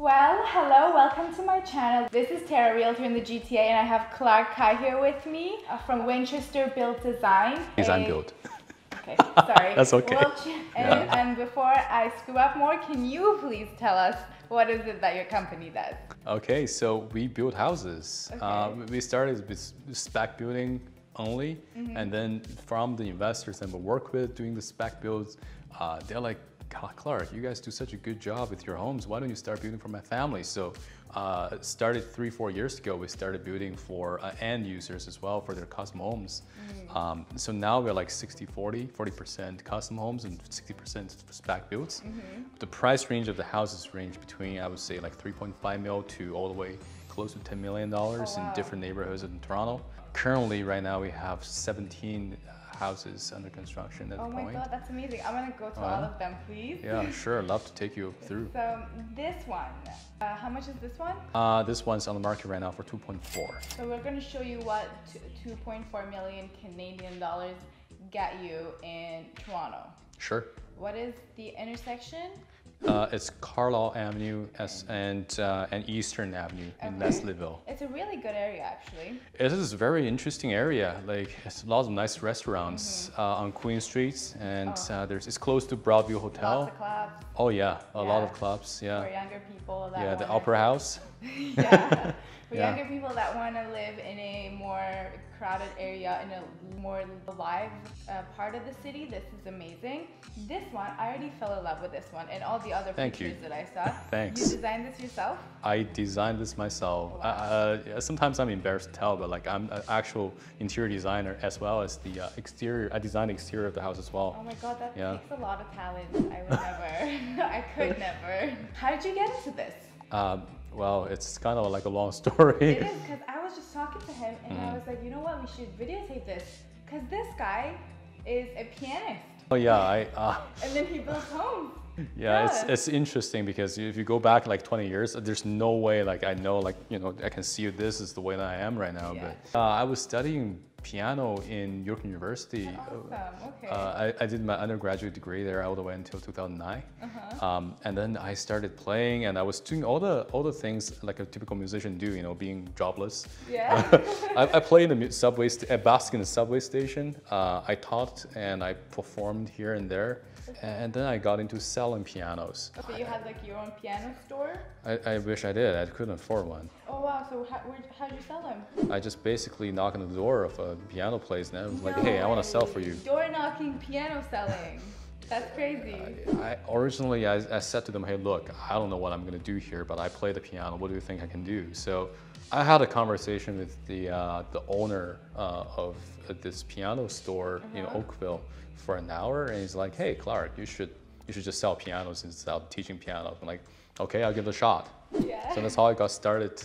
Well, hello, welcome to my channel. This is Tara, realtor in the GTA, and I have Clark Kai here with me from Winchester Build Design. Build. Okay, sorry. That's okay. And before I screw up more, can you please tell us what is it that your company does? Okay, so we build houses. Okay. We started with spec building only, and then from the investors that we work with doing the spec builds, they're like, Clark, you guys do such a good job with your homes. Why don't you start building for my family? So it started 3-4 years ago. We started building for end users as well for their custom homes. So now we're like 60-40, 40% custom homes and 60% spec builds. The price range of the houses range between, I would say, like 3.5 mil to all the way close to $10 million in different neighborhoods in Toronto. Currently, right now, we have 17 houses under construction at the point. Oh my God, that's amazing. I'm gonna go to all of them, please. Yeah, sure. I'd love to take you through. So this one, how much is this one? This one's on the market right now for 2.4. So we're gonna show you what 2.4 million Canadian dollars get you in Toronto. Sure. What is the intersection? It's Carlisle Avenue and Eastern Avenue in Leslieville. It's a really good area, actually. It is a very interesting area. Like, it's lots of nice restaurants on Queen Street, and it's close to Broadview Hotel. Lots of clubs. Oh yeah, a lot of clubs. For younger people that the Opera House. Yeah. For younger people that want to live in a more crowded area, in a more live part of the city, this is amazing. This one, I already fell in love with this one and all the other pictures that I saw. Thanks. You designed this yourself? I designed this myself. Wow. Sometimes I'm embarrassed to tell, but like I'm an actual interior designer as well as the exterior. I designed the exterior of the house as well. Oh my God, that takes a lot of talent. I would never. I could never. How did you get into this? Well, it's kind of like a long story. It is, because I was just talking to him and I was like, you know what, we should videotape this. Because this guy is a pianist. Oh yeah, and then he builds homes. Yeah, it's interesting because if you go back like 20 years, there's no way like I know like, you know, I can see this is the way that I am right now. Yeah. But I was studying piano in York University. Awesome. Okay. I did my undergraduate degree there all the way until 2009. And then I started playing and I was doing all the things like a typical musician do, you know, being jobless. Yeah. I played in the subway, bask in the subway station. I taught and I performed here and there. And then I got into selling pianos. So you had like your own piano store? I wish I did. I couldn't afford one. Oh wow, so how'd you sell them? I just basically knocked on the door of a piano place and I was like, hey, I want to sell for you. Door knocking, piano selling. That's crazy. Originally, I said to them, hey, look, I don't know what I'm going to do here, but I play the piano. What do you think I can do? So I had a conversation with the owner of this piano store in Oakville for an hour, and he's like, hey, Clark, you should just sell pianos instead of teaching piano. I'm like, okay, I'll give it a shot. Yeah. So that's how I got started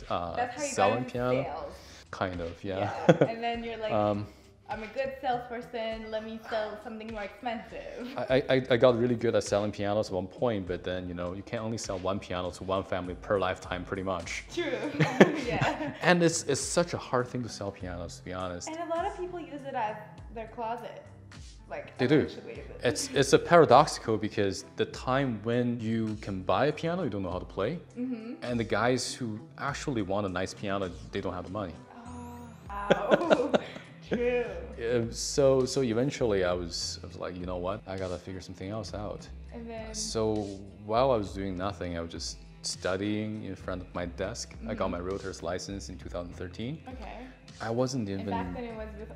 selling piano. Sales. Kind of, yeah. And then you're like, I'm a good salesperson, let me sell something more expensive. I got really good at selling pianos at one point, but then, you know, you can only sell one piano to one family per lifetime, pretty much. True, yeah. And it's such a hard thing to sell pianos, to be honest. And a lot of people use it as their closet. Like, they do. It's a paradoxical because the time when you can buy a piano, you don't know how to play. And the guys who actually want a nice piano, they don't have the money. Oh, wow. True. So eventually I was like, you know what? I gotta figure something else out. And then... So while I was doing nothing, I was just studying in front of my desk. I got my realtor's license in 2013. Okay. I wasn't even... And back then it was with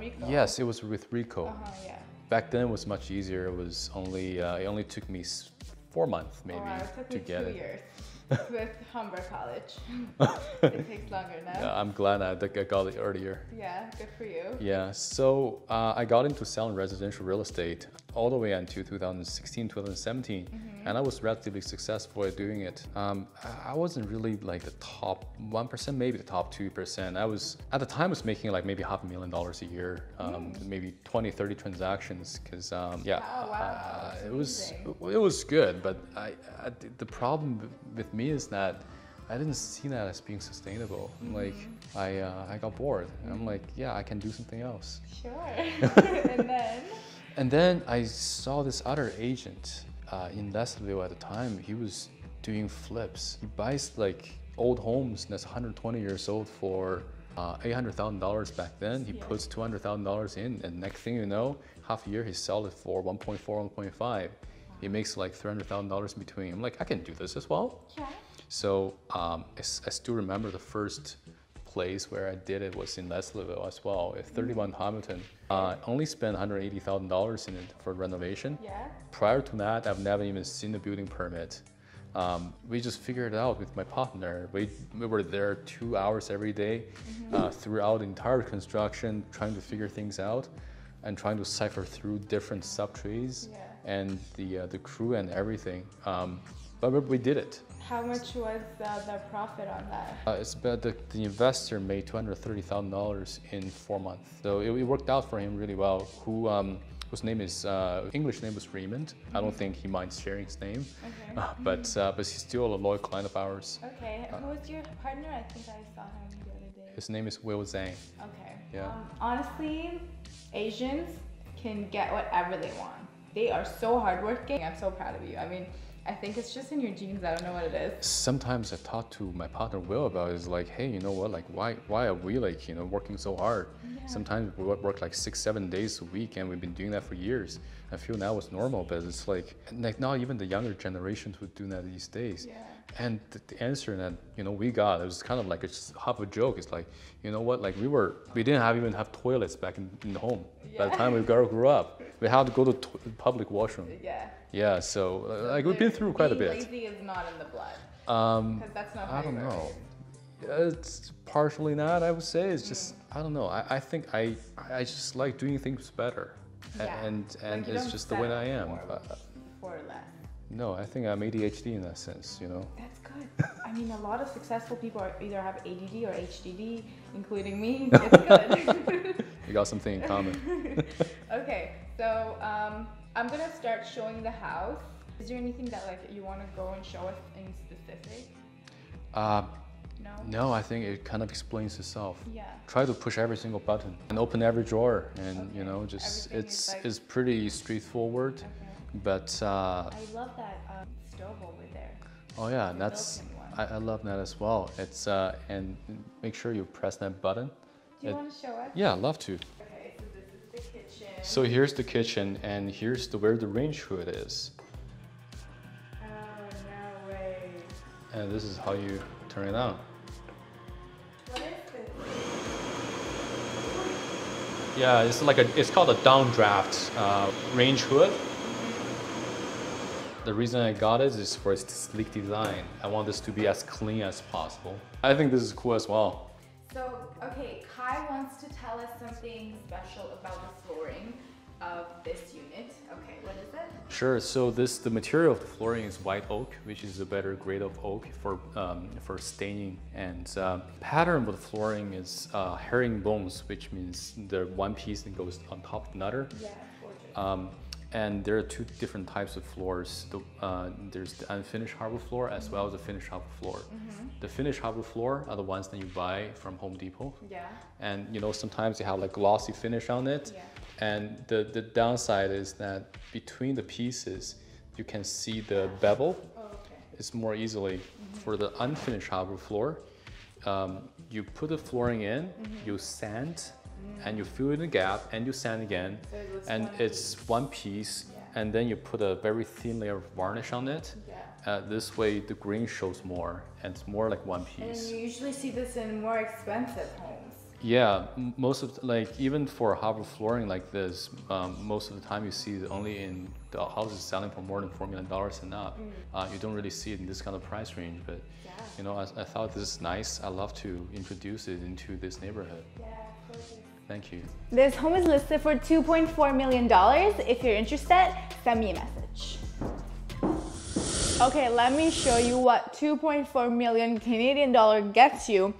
Rico? Yes, it was with Rico. Yeah. Back then it was much easier. It was only, it only took me 4 months maybe to get it. 2 years. With Humber College. It takes longer now. Yeah, I'm glad I got it earlier. Yeah, good for you. Yeah, so I got into selling residential real estate all the way until 2016, 2017. And I was relatively successful at doing it. I wasn't really like the top 1%, maybe the top 2%. I was, at the time, I was making like maybe $500,000 a year, maybe 20, 30 transactions. Cause it was good, but the problem with me is that I didn't see that as being sustainable. Like, I got bored. I'm like, yeah, I can do something else. Sure. And then? And then I saw this other agent in Leslieville at the time. He was doing flips. He buys like old homes that's 120 years old for $800,000 back then. He puts $200,000 in, and next thing you know, half a year he sells it for 1.4, 1.5. He makes like $300,000 in between. I'm like, I can do this as well. Yeah. So I still remember the first place where I did it was in Leslieville as well, at 31 Hamilton. Only spent $180,000 in it for renovation. Yeah. Prior to that, I've never even seen a building permit. We just figured it out with my partner. We were there 2 hours every day throughout the entire construction, trying to figure things out and trying to cipher through different sub-trees and the crew and everything. But we did it. How much was the profit on that? It's about the investor made $230,000 in 4 months. So it worked out for him really well. Whose name is, English name was Raymond. I don't think he minds sharing his name, but he's still a loyal client of ours. Okay, who was your partner? I think I saw him the other day. His name is Will Zhang. Okay. Yeah. Honestly, Asians can get whatever they want. They are so hardworking. I'm so proud of you. I mean, I think it's just in your genes. I don't know what it is. Sometimes I talk to my partner Will about it. It's like, hey, you know what? Like, why are we like, you know, working so hard? Yeah. Sometimes we work like 6-7 days a week, and we've been doing that for years. I feel now it's normal, but it's like not even the younger generations would do that these days. Yeah. And the answer that we got, it was kind of like it's half a joke. It's like, you know what? Like we didn't even have toilets back in the home. Yeah. By the time we grew up, we had to go to public washroom. Yeah. Yeah. So like we've been through quite a bit. Lazy is not in the blood. Because that's not. I don't know. It's partially not. I would say it's just I don't know. I think I just like doing things better. Yeah. And like it's just the way that I am. For less. No, I think I'm ADHD in that sense, That's good. I mean, a lot of successful people either have ADD or HDD, including me. It's good. We got something in common. Okay, so I'm gonna start showing the house. Is there anything that like you want to go and show us in specific? No, I think it kind of explains itself. Yeah. Try to push every single button and open every drawer, and just it's pretty straightforward. Okay. But I love that stove over there. Oh yeah, I love that as well. It's and make sure you press that button. Do you want to show us? Yeah, I'd love to. Okay, so this is the kitchen. So here's the kitchen, and here's where the range hood is. Oh no way! And this is how you turn it on. What is this? Yeah, it's called a downdraft range hood. The reason I got it is for its sleek design. I want this to be as clean as possible. I think this is cool as well. So, okay, Kai wants to tell us something special about the flooring of this unit. Okay, what is it? Sure, so the material of the flooring is white oak, which is a better grade of oak for staining. And pattern of the flooring is herringbones, which means the one piece that goes on top of another. Yeah, gorgeous. And there are two different types of floors. There's the unfinished hardwood floor as well as the finished hardwood floor. The finished hardwood floor are the ones that you buy from Home Depot. Yeah. And sometimes they have like glossy finish on it. Yeah. And the downside is that between the pieces, you can see the bevel. Oh, okay. It's more easily. For the unfinished hardwood floor, you put the flooring in, you sand, and you fill in the gap and you sand again, so it's one piece, and then you put a very thin layer of varnish on it. This way the grain shows more and it's more like one piece. And you usually see this in more expensive homes. Yeah, most of even for hardwood flooring like this, most of the time you see it only in the houses selling for more than $4 million and up. You don't really see it in this kind of price range, but I thought this is nice. I love to introduce it into this neighborhood. Yeah, of course. Thank you. This home is listed for $2.4 million. If you're interested, send me a message. Okay, let me show you what 2.4 million Canadian dollar gets you